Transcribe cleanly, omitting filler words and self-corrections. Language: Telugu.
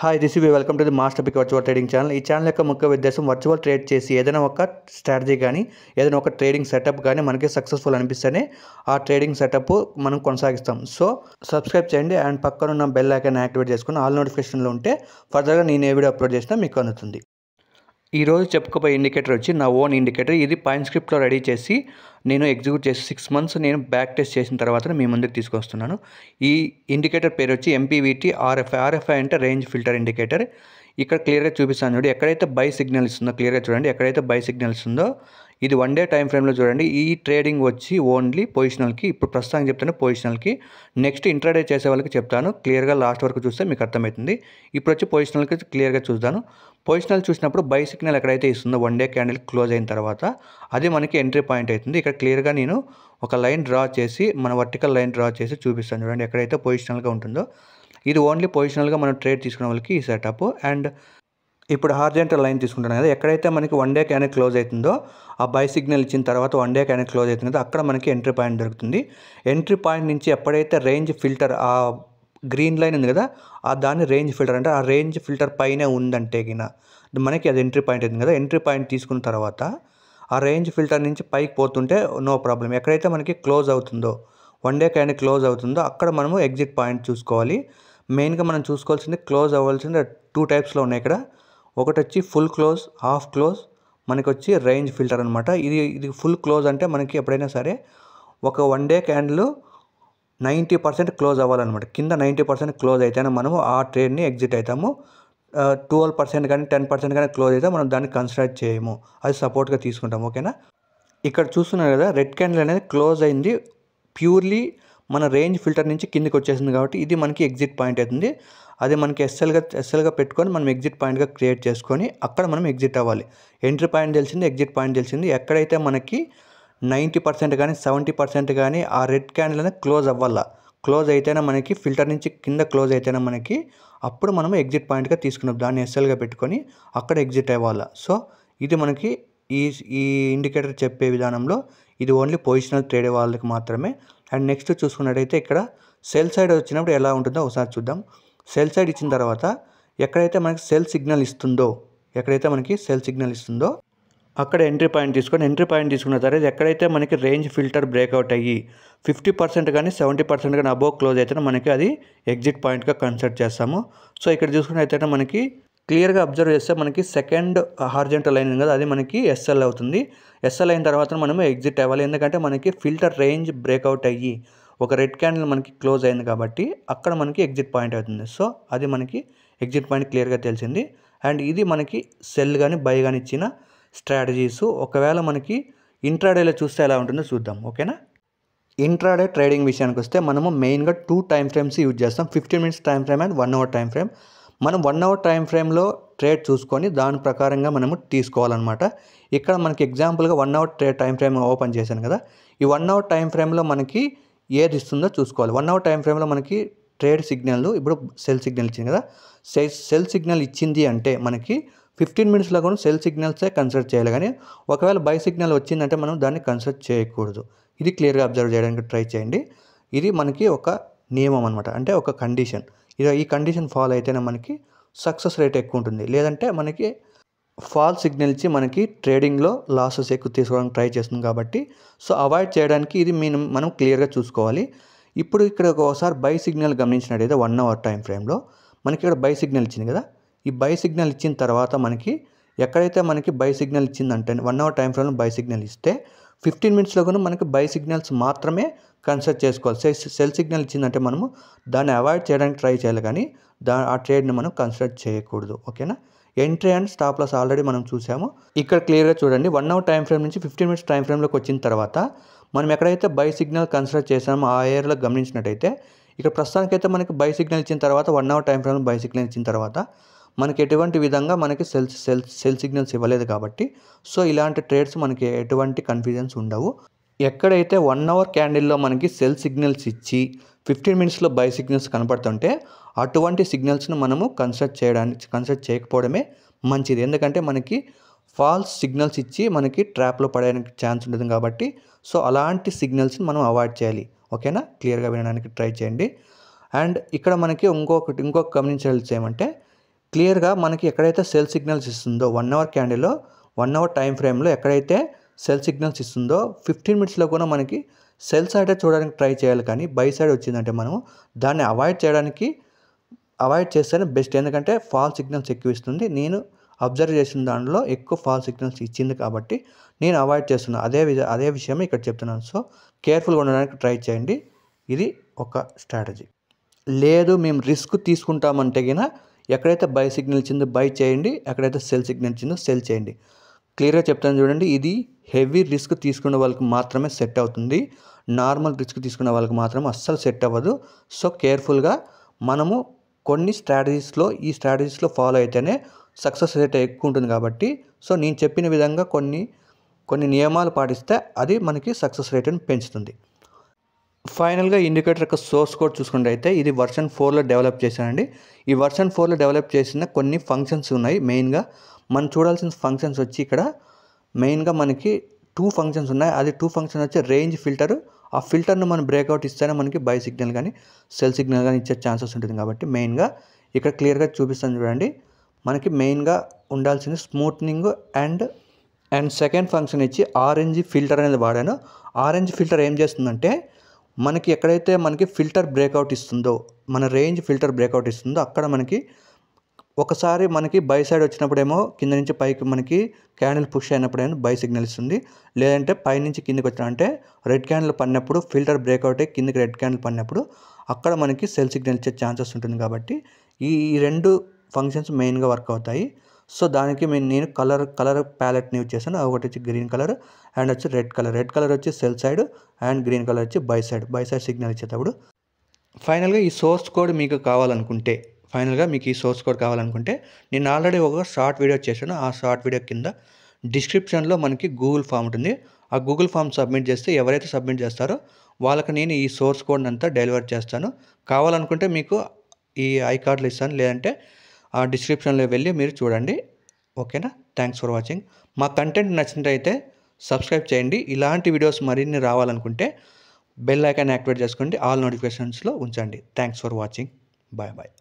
Hi this is welcome to the master pick virtual trading channel. ఈ ఛానల్ యొక్క ముఖ్య ఉద్దేశం వర్చువల్ ట్రేడ్ చేసి ఏదైనా ఒక స్ట్రాటజీ కానీ ఏదైనా ఒక ట్రేడింగ్ సెటప్ కానీ మనకి సక్సెస్ఫుల్ అనిపిస్తేనే ఆ ట్రేడింగ్ సెటప్ మనం కొనసాగిస్తాం. సో సబ్స్క్రైబ్ చేయండి అండ్ పక్కన ఉన్న బెల్ ఐకాన్ యాక్టివేట్ చేసుకుని ఆల్ నోటిఫికేషన్లో ఉంటే ఫర్దర్గా నేను ఏ వీడియో అప్లోడ్ చేసినా మీకు అందుతుంది. ఈరోజు చెప్పుకోబోయే ఇండికేటర్ వచ్చి నా ఓన్ ఇండికేటర్. ఇది పాయింట్ స్క్రిప్ట్లో రెడీ చేసి నేను ఎగ్జిక్యూట్ చేసి 6 months నేను బ్యాక్ టెస్ట్ చేసిన తర్వాత మీ ముందుకు తీసుకొస్తున్నాను. ఈ ఇండికేటర్ పేరు వచ్చి ఎంపీవీటీ ఆర్ఎఫ్ఐ. ఆర్ఎఫ్ఐ అంటే రేంజ్ ఫిల్టర్ ఇండికేటర్. ఇక్కడ క్లియర్గా చూపిస్తాను చూడండి. ఎక్కడైతే బై సిగ్నల్ ఇస్తుందో క్లియర్గా చూడండి. ఎక్కడైతే బై సిగ్నల్ ఇస్తుందో ఇది 1 day టైం ఫ్రేమ్లో చూడండి. ఈ ట్రేడింగ్ వచ్చి ఓన్లీ పొజిషనల్కి, ఇప్పుడు ప్రస్తుతానికి చెప్తాను పొజిషనల్కి. నెక్స్ట్ ఇంట్రాడే చేసే వాళ్ళకి చెప్తాను. క్లియర్గా లాస్ట్ వరకు చూస్తే మీకు అర్థమవుతుంది. ఇప్పుడు వచ్చి పొజిషనల్కి క్లియర్గా చూద్దాను. పొజిషనల్ చూసినప్పుడు బై సిగ్నల్ ఎక్కడైతే ఇస్తుందో 1 day క్యాండిల్ క్లోజ్ అయిన తర్వాత అది మనకి ఎంట్రీ పాయింట్ అవుతుంది. ఇక్కడ క్లియర్గా నేను ఒక లైన్ డ్రా చేసి మన వర్టికల్ లైన్ డ్రా చేసి చూపిస్తాను చూడండి. ఎక్కడైతే పొజిషనల్గా ఉంటుందో ఇది ఓన్లీ పొజిషనల్గా మనం ట్రేడ్ తీసుకునే వాళ్ళకి ఈ సెటప్. అండ్ ఇప్పుడు హార్జెంటల్ లైన్ తీసుకుంటాను కదా, ఎక్కడైతే మనకి 1 day క్యాండిల్ క్లోజ్ అవుతుందో ఆ బై సిగ్నల్ ఇచ్చిన తర్వాత 1 day క్యాండిల్ క్లోజ్ అవుతుంది కదా, అక్కడ మనకి ఎంట్రీ పాయింట్ దొరుకుతుంది. ఎంట్రీ పాయింట్ నుంచి ఎప్పుడైతే రేంజ్ ఫిల్టర్ ఆ గ్రీన్ లైన్ ఉంది కదా, దాన్ని రేంజ్ ఫిల్టర్ అంటే ఆ రేంజ్ ఫిల్టర్ పైనే ఉందంటే గిన మనకి అది ఎంట్రీ పాయింట్ అవుతుంది కదా. ఎంట్రీ పాయింట్ తీసుకున్న తర్వాత ఆ రేంజ్ ఫిల్టర్ నుంచి పైకి పోతుంటే నో ప్రాబ్లం. ఎక్కడైతే మనకి క్లోజ్ అవుతుందో 1 day క్యాండిల్ క్లోజ్ అవుతుందో అక్కడ మనము ఎగ్జిట్ పాయింట్ చూసుకోవాలి. మెయిన్గా మనం చూసుకోవాల్సింది క్లోజ్ అవ్వాల్సింది 2 typesలో ఉన్నాయి ఇక్కడ. ఒకటి వచ్చి ఫుల్ క్లోజ్, హాఫ్ క్లోజ్, మనకి వచ్చి రేంజ్ ఫిల్టర్ అనమాట. ఇది ఫుల్ క్లోజ్ అంటే మనకి ఎప్పుడైనా సరే ఒక 1 day క్యాండిల్ 90% క్లోజ్ అవ్వాలన్నమాట. కింద 90% క్లోజ్ అయితేనే మనము ఆ ట్రేడ్ని ఎగ్జిట్ అవుతాము. 12% కానీ 10% కానీ క్లోజ్ అయితే మనం దాన్ని కన్సిడర్ చేయము, అది సపోర్ట్గా తీసుకుంటాం. ఓకేనా. ఇక్కడ చూస్తున్నారు కదా, రెడ్ క్యాండిల్ అనేది క్లోజ్ అయింది ప్యూర్లీ మన రేంజ్ ఫిల్టర్ నుంచి కిందికి వచ్చేసింది కాబట్టి ఇది మనకి ఎగ్జిట్ పాయింట్ అవుతుంది. అది మనకి ఎస్ఎల్గా పెట్టుకొని మనం ఎగ్జిట్ పాయింట్గా క్రియేట్ చేసుకొని అక్కడ మనం ఎగ్జిట్ అవ్వాలి. ఎంట్రీ పాయింట్ తెలిసింది, ఎగ్జిట్ పాయింట్ తెలిసింది. ఎక్కడైతే మనకి 90% కానీ 70% కానీ ఆ రెడ్ క్యాండిల్ అనేది క్లోజ్ అవ్వాలా. క్లోజ్ అయితేనే మనకి ఫిల్టర్ నుంచి కింద క్లోజ్ అయితేనే మనకి అప్పుడు మనం ఎగ్జిట్ పాయింట్గా తీసుకున్నాం. దాన్ని ఎస్ఎల్గా పెట్టుకొని అక్కడ ఎగ్జిట్ అవ్వాలా. సో ఇది మనకి ఈ ఇండికేటర్ చెప్పే విధానంలో ఇది ఓన్లీ పొజిషనల్ ట్రేడ్ వాళ్ళకి మాత్రమే. అండ్ నెక్స్ట్ చూసుకున్నట్టయితే ఇక్కడ సెల్ సైడ్ వచ్చినప్పుడు ఎలా ఉంటుందో ఒకసారి చూద్దాం. సెల్ సైడ్ ఇచ్చిన తర్వాత ఎక్కడైతే మనకి సెల్ సిగ్నల్ ఇస్తుందో అక్కడ ఎంట్రీ పాయింట్ తీసుకున్న తర్వాత ఎక్కడైతే మనకి రేంజ్ ఫిల్టర్ బ్రేక్అవుట్ అయ్యి 50% కానీ 70% కానీ అబోవ్ క్లోజ్ అయితేనే మనకి అది ఎగ్జిట్ పాయింట్గా కన్సిడర్ చేస్తాము. సో ఇక్కడ చూసుకున్నట్టయితే మనకి క్లియర్గా అబ్జర్వ్ చేస్తే మనకి సెకండ్ హార్జెంటల్ లైన్ కదా, అది మనకి ఎస్ఎల్ అవుతుంది. ఎస్ఎల్ అయిన తర్వాత మనము ఎగ్జిట్ అవ్వాలి. ఎందుకంటే మనకి ఫిల్టర్ రేంజ్ బ్రేక్అవుట్ అయ్యి ఒక రెడ్ క్యాండిల్ మనకి క్లోజ్ అయింది కాబట్టి అక్కడ మనకి ఎగ్జిట్ పాయింట్ అవుతుంది. సో అది మనకి ఎగ్జిట్ పాయింట్ క్లియర్గా తెలిసింది. అండ్ ఇది మనకి సెల్ కానీ బై కానీ ఇచ్చిన స్ట్రాటజీస్. ఒకవేళ మనకి ఇంట్రాడేలో చూస్తే ఎలా ఉంటుందో చూద్దాం. ఓకేనా. ఇంట్రాడే ట్రేడింగ్ విషయానికి వస్తే మనము మెయిన్గా 2 time frames యూజ్ చేస్తాం. 15 minutes time frame and 1 hour time frame. మనం 1 hour టైం ఫ్రేమ్లో ట్రేడ్ చూసుకొని దాని ప్రకారంగా మనము తీసుకోవాలన్నమాట. ఇక్కడ మనకి ఎగ్జాంపుల్గా 1 hour టైం ఫ్రేమ్ ఓపెన్ చేశాను కదా, ఈ 1 hour టైం ఫ్రేమ్లో మనకి ఏది ఇస్తుందో చూసుకోవాలి. 1 hour టైం ఫ్రేమ్లో మనకి ట్రేడ్ సిగ్నల్ ఇప్పుడు సెల్ సిగ్నల్ ఇచ్చింది కదా, సెల్ సిగ్నల్ ఇచ్చింది అంటే మనకి 15 minutesలో కూడా సెల్ సిగ్నల్సే కన్సిడర్ చేయాలి. కానీ ఒకవేళ బై సిగ్నల్ వచ్చిందంటే మనం దాన్ని కన్సిడర్ చేయకూడదు. ఇది క్లియర్గా అబ్జర్వ్ చేయడానికి ట్రై చేయండి. ఇది మనకి ఒక నియమం అనమాట, అంటే ఒక కండిషన్. ఈ కండిషన్ ఫాలో అయితేనే మనకి సక్సెస్ రేట్ ఎక్కువ ఉంటుంది. లేదంటే మనకి ఫాల్ సిగ్నల్ ఇచ్చి మనకి ట్రేడింగ్లో లాసెస్ ఎక్కువ తీసుకోవడానికి ట్రై చేస్తుంది కాబట్టి సో అవాయిడ్ చేయడానికి ఇది మనం క్లియర్గా చూసుకోవాలి. ఇప్పుడు ఇక్కడ ఒకసారి బై సిగ్నల్ గమనించినట్టయితే 1 hour టైం ఫ్రేమ్లో మనకి ఇక్కడ బై సిగ్నల్ ఇచ్చింది కదా, ఈ బై సిగ్నల్ ఇచ్చిన తర్వాత మనకి ఎక్కడైతే మనకి బై సిగ్నల్ ఇచ్చిందంటే 1 hour టైం ఫ్రేమ్లో బై సిగ్నల్ ఇస్తే 15 minutesలో కూడా మనకి బై సిగ్నల్స్ మాత్రమే కన్సిడర్ చేసుకోవాలి. సెల్ సిగ్నల్ ఇచ్చిందంటే మనము దాన్ని అవాయిడ్ చేయడానికి ట్రై చేయాలి, కానీ ఆ ట్రేడ్ని మనం కన్సిడర్ చేయకూడదు. ఓకేనా. Entry and stop loss already మనం చూసాము. ఇక్కడ క్లియర్గా చూడండి, 1 hour టైం ఫ్రేమ్ నుంచి 15 minutes టైం ఫ్రేమ్లోకి వచ్చిన తర్వాత మనం ఎక్కడైతే బై సిగ్నల్ కన్సిడర్ చేసామో ఆ ఏరియాలో గమనించినట్టయితే ఇక్కడ ప్రస్తుతానికైతే మనకి బై సిగ్నల్ ఇచ్చిన తర్వాత 1 hour టైం ఫ్రేమ్లో బై సిగ్నల్ ఇచ్చిన తర్వాత మనకి ఎటువంటి విధంగా మనకి సెల్ సిగ్నల్స్ ఇవ్వలేదు కాబట్టి సో ఇలాంటి ట్రేడ్స్ మనకి ఎటువంటి కన్ఫ్యూజన్స్ ఉండవు. ఎక్కడైతే 1 hour క్యాండిల్లో మనకి సెల్ సిగ్నల్స్ ఇచ్చి 15 minutesలో బై సిగ్నల్స్ కనపడుతుంటే అటువంటి సిగ్నల్స్ను మనము కన్సిడర్ చేయకపోవడమే మంచిది. ఎందుకంటే మనకి ఫాల్స్ సిగ్నల్స్ ఇచ్చి మనకి ట్రాప్లో పడడానికి ఛాన్స్ ఉంటుంది కాబట్టి సో అలాంటి సిగ్నల్స్ని మనం అవాయిడ్ చేయాలి. ఓకేనా. క్లియర్గా వినడానికి ట్రై చేయండి. అండ్ ఇక్కడ మనకి ఇంకొక గమనించాల్సి ఏమంటే క్లియర్గా మనకి ఎక్కడైతే సెల్ సిగ్నల్స్ ఇస్తుందో 1 అవర్ క్యాండిల్లో 1 అవర్ టైం ఫ్రేమ్లో ఎక్కడైతే సెల్ సిగ్నల్స్ ఇస్తుందో 15 మినిట్స్లో కూడా మనకి సెల్ సైడే చూడడానికి ట్రై చేయాలి. కానీ బై సైడ్ వచ్చిందంటే మనం దాన్ని అవాయిడ్ చేస్తేనే బెస్ట్. ఎందుకంటే ఫాల్ సిగ్నల్స్ ఎక్కువ ఇస్తుంది. నేను అబ్జర్వ్ చేసిన దాంట్లో ఎక్కువ ఫాల్ సిగ్నల్స్ ఇచ్చింది కాబట్టి నేను అవాయిడ్ చేస్తున్నాను. అదే విషయం ఇక్కడ చెప్తున్నాను. సో కేర్ఫుల్గా ఉండడానికి ట్రై చేయండి. ఇది ఒక స్ట్రాటజీ. లేదు మేము రిస్క్ తీసుకుంటామంటే గిన ఎక్కడైతే బై సిగ్నల్ ఇచ్చిందో బై చేయండి, ఎక్కడైతే సెల్ సిగ్నల్ ఇచ్చిందో సెల్ చేయండి. క్లియర్గా చెప్తాను చూడండి. ఇది హెవీ రిస్క్ తీసుకునే వాళ్ళకి మాత్రమే సెట్ అవుతుంది. నార్మల్ రిస్క్ తీసుకునే వాళ్ళకి మాత్రం అస్సలు సెట్ అవ్వదు. సో కేర్ఫుల్గా మనము కొన్ని ఈ స్ట్రాటజీస్లో ఫాలో అయితేనే సక్సెస్ రేట్ ఎక్కువ ఉంటుంది కాబట్టి సో నేను చెప్పిన విధంగా కొన్ని నియమాలు పాటిస్తే అది మనకి సక్సెస్ రేట్ని పెంచుతుంది. ఫైనల్గా ఇండికేటర్ యొక్క సోర్స్ కోడ్ చూసుకుంటే అయితే ఇది వర్షన్ 4లో డెవలప్ చేశానండి. ఈ వర్షన్ 4లో డెవలప్ చేసిన కొన్ని ఫంక్షన్స్ ఉన్నాయి. మెయిన్గా మనం చూడాల్సిన ఫంక్షన్స్ వచ్చి ఇక్కడ మెయిన్గా మనకి 2 ఫంక్షన్స్ ఉన్నాయి. అది 2 ఫంక్షన్ వచ్చి రేంజ్ ఫిల్టర్. ఆ ఫిల్టర్ను మనం బ్రేక్అవుట్ ఇస్తేనే మనకి బై సిగ్నల్ కానీ సెల్ సిగ్నల్ కానీ ఇచ్చే ఛాన్సెస్ ఉంటుంది. కాబట్టి మెయిన్గా ఇక్కడ క్లియర్గా చూపిస్తాను చూడండి. మనకి మెయిన్గా ఉండాల్సింది స్మూత్నింగ్ అండ్ సెకండ్ ఫంక్షన్ ఇచ్చి ఆరెంజ్ ఫిల్టర్ అనేది వాడాను. ఆరెంజ్ ఫిల్టర్ ఏం చేస్తుందంటే మనకి ఎక్కడైతే మనకి ఫిల్టర్ బ్రేక్అవుట్ ఇస్తుందో, మన రేంజ్ ఫిల్టర్ బ్రేక్అవుట్ ఇస్తుందో అక్కడ మనకి ఒకసారి మనకి బై సైడ్ వచ్చినప్పుడేమో కింద నుంచి పైకి మనకి క్యాండిల్ పుష్ అయినప్పుడేమో బై సిగ్నల్ ఇస్తుంది. లేదంటే పై నుంచి కిందకి వచ్చిన అంటే రెడ్ క్యాండిల్ పడినప్పుడు ఫిల్టర్ బ్రేక్అవుట్ అయ్యి కిందకి రెడ్ క్యాండిల్ పడినప్పుడు అక్కడ మనకి సెల్ సిగ్నల్ ఇచ్చే ఛాన్సెస్ ఉంటుంది. కాబట్టి ఈ 2 ఫంక్షన్స్ మెయిన్గా వర్క్ అవుతాయి. సో దానికి నేను కలర్ ప్యాలెట్ని యూజ్ చేశాను. ఒకటి వచ్చి గ్రీన్ కలర్ అండ్ వచ్చి రెడ్ కలర్ వచ్చి cell side and green colour వచ్చి బై సైడ్ సిగ్నల్ ఇచ్చేటప్పుడు. ఫైనల్గా ఈ సోర్స్ కోడ్ మీకు కావాలనుకుంటే నేను ఆల్రెడీ ఒక షార్ట్ వీడియో చేశాను. ఆ షార్ట్ వీడియో కింద డిస్క్రిప్షన్లో మనకి గూగుల్ ఫామ్ ఉంటుంది. ఆ గూగుల్ ఫామ్ సబ్మిట్ చేస్తే ఎవరైతే సబ్మిట్ చేస్తారో వాళ్ళకి నేను ఈ సోర్స్ కోడ్ అంతా డెలివర్ చేస్తాను. కావాలనుకుంటే మీకు ఈ ఐ కార్డులు ఇస్తాను, లేదంటే ఆ డిస్క్రిప్షన్లో వెళ్ళి మీరు చూడండి. ఓకేనా? Thanks for watching. మా కంటెంట్ నచ్చినట్టయితే సబ్స్క్రైబ్ చేయండి. ఇలాంటి వీడియోస్ మరిన్ని రావాలనుకుంటే బెల్ ఐకాన్ యాక్టివేట్ చేసుకోండి, ఆల్ నోటిఫికేషన్స్లో ఉంచండి. Thanks for watching. బాయ్.